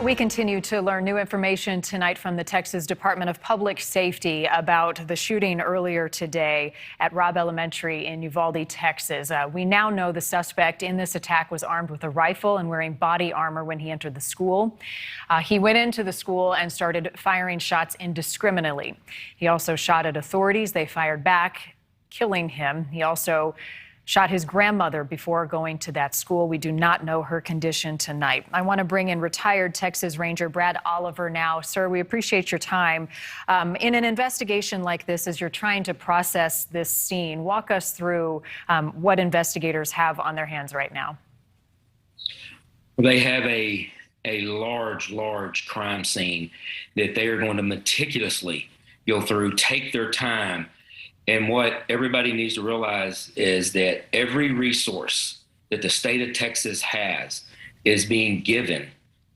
We continue to learn new information tonight from the Texas Department of Public Safety about the shooting earlier today at Robb Elementary in Uvalde, Texas. We now know the suspect in this attack was armed with a rifle and wearing body armor when he entered the school. He went into the school and started firing shots indiscriminately. He also shot at authorities. They fired back, killing him. He also shot his grandmother before going to that school. We do not know her condition tonight. I want to bring in retired Texas Ranger Brad Oliver now. Sir, we appreciate your time. In an investigation like this, as you're trying to process this scene, walk us through what investigators have on their hands right now. They have a large crime scene that they are going to meticulously go through, take their time. And what everybody needs to realize is that every resource that the state of Texas has is being given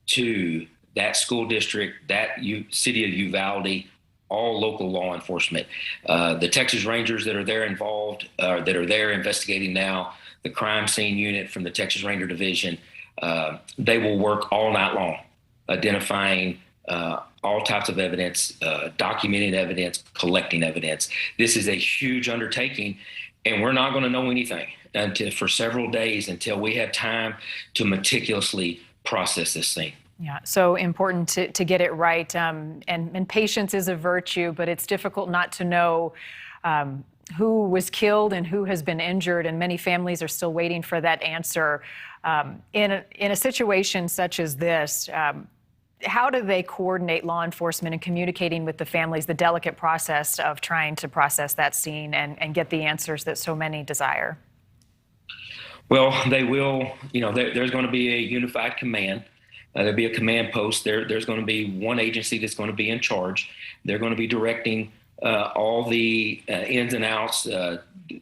to that school district, that city of Uvalde, all local law enforcement. The Texas Rangers that are there involved, that are there investigating now, the crime scene unit from the Texas Ranger Division, they will work all night long, identifying all types of evidence, documenting evidence, collecting evidence. This is a huge undertaking, and we're not going to know anything for several days until we have time to meticulously process this scene. Yeah, so important to get it right. And patience is a virtue, but it's difficult not to know who was killed and who has been injured, and many families are still waiting for that answer. In a situation such as this, how do they coordinate law enforcement and communicating with the families, the delicate process of trying to process that scene and get the answers that so many desire? Well, they will, there's going to be a unified command. There'll be a command post. There's going to be one agency that's going to be in charge. They're going to be directing all the ins and outs,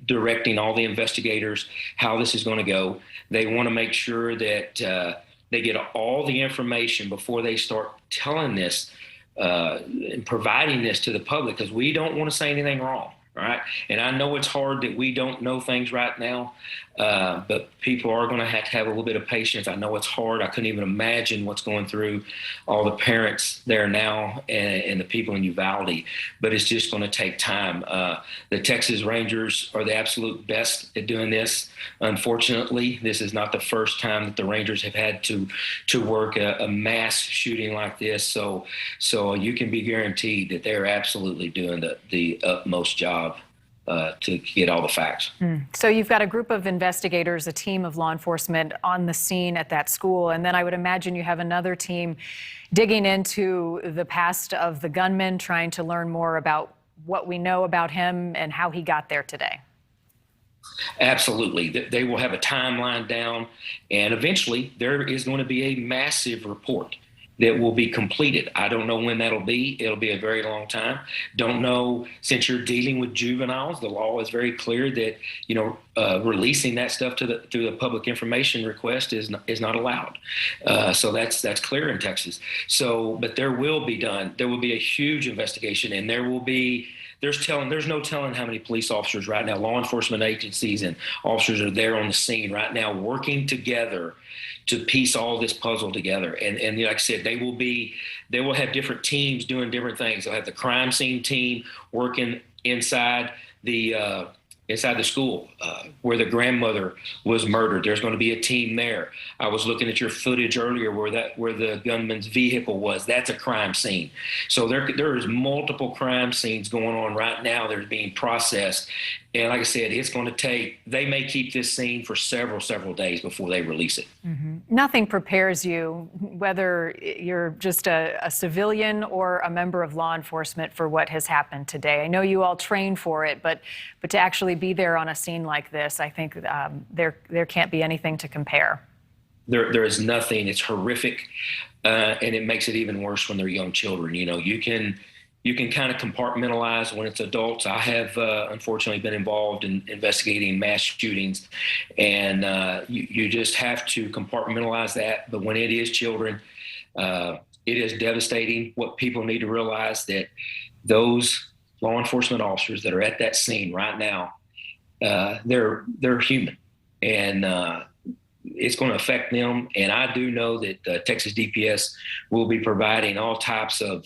directing all the investigators how this is going to go. They want to make sure that they get all the information before they start telling this and providing this to the public, because we don't want to say anything wrong, right? And I know it's hard that we don't know things right now, but people are going to have a little bit of patience. I know it's hard. I couldn't even imagine what's going through all the parents there now and the people in Uvalde, but it's just going to take time. The Texas Rangers are the absolute best at doing this. Unfortunately, this is not the first time that the Rangers have had to work a mass shooting like this. So you can be guaranteed that they're absolutely doing the utmost job to get all the facts. So you've got a group of investigators, a team of law enforcement on the scene at that school, and then I would imagine you have another team digging into the past of the gunman, trying to learn more about what we know about him and how he got there today. Absolutely. They will have a timeline down, and eventually there is going to be a massive report that will be completed. I don't know when that'll be. It'll be a very long time. Don't know, since you're dealing with juveniles, the law is very clear that, releasing that stuff through the public information request is not allowed. So that's clear in Texas. But there will be a huge investigation, and there's no telling how many police officers right now, law enforcement agencies and officers are there on the scene right now working together to piece all this puzzle together. And like I said, they will have different teams doing different things. They'll have the crime scene team working inside the school where the grandmother was murdered. There's going to be a team there. I was looking at your footage earlier where the gunman's vehicle was. That's a crime scene. So there is multiple crime scenes going on right now. They're being processed. And like I said, it's going to they may keep this scene for several days before they release it. Mm-hmm. Nothing prepares you, whether you're just a civilian or a member of law enforcement, for what has happened today. I know you all train for it, but to actually be there on a scene like this, I think there can't be anything to compare. There is nothing. It's horrific, and it makes it even worse when they're young children. You can kind of compartmentalize when it's adults. I have unfortunately been involved in investigating mass shootings, and you just have to compartmentalize that. But when it is children, it is devastating. What people need to realize that those law enforcement officers that are at that scene right now, they're human, and it's going to affect them. And I do know that Texas DPS will be providing all types of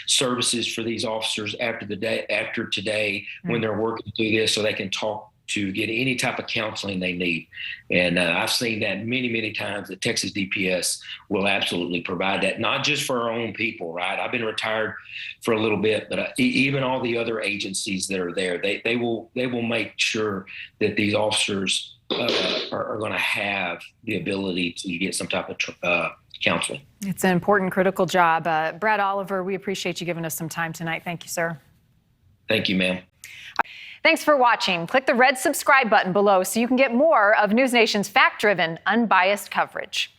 services for these officers after today when they're working through this, so they can talk to get any type of counseling they need. And I've seen that many, many times that Texas DPS will absolutely provide that, not just for our own people, right? I've been retired for a little bit, but even all the other agencies that are there, they will make sure that these officers are going to have the ability to get some type of counseling. It's an important, critical job. Brad Oliver, we appreciate you giving us some time tonight. Thank you, sir. Thank you, ma'am. Thanks for watching. Click the red subscribe button below so you can get more of NewsNation's fact-driven, unbiased coverage.